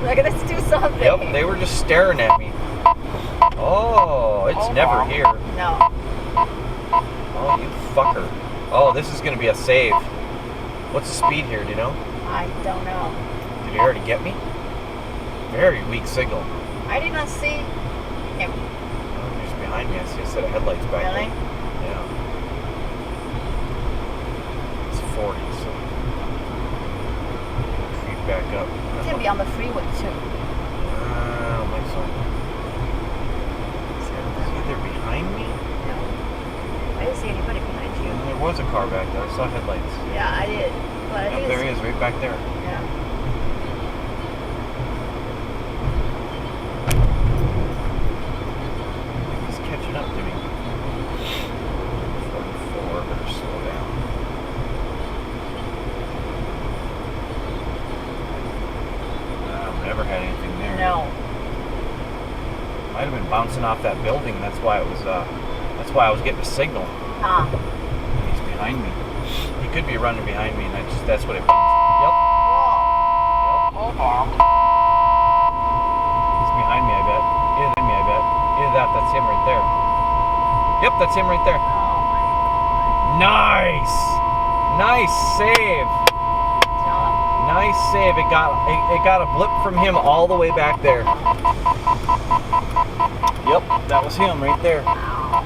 Like, let's do something. Yep, they were just staring at me. Oh, it's never here. No. Oh, you fucker. Oh, this is gonna be a save. What's the speed here, do you know? I don't know. Did he already get me? Very weak signal. I did not see him. Oh, he's behind me. I see a set of headlights back Really? there. Yeah. It's 40, so creep back up. It can be on the freeway too. I don't think so. Is there behind me? No. I didn't see anybody behind you. There was a car back there. I saw headlights. Yeah, I did. But I think Yep, there he is, right back there. Yeah. He's catching up to me. 44, better slow down. Never had anything there. No. Might have been bouncing off that building. That's why it was. That's why I was getting a signal. Ah. And he's behind me. He could be running behind me, and that's what it was. Yep. Whoa. Yep. He's behind me, I bet. Behind me, I bet. Either that. That's him right there. Yep, that's him right there. Oh my Nice. Nice save. God. Nice save. It got a blip from him all the way back there. Yep, that was him right there. Wow.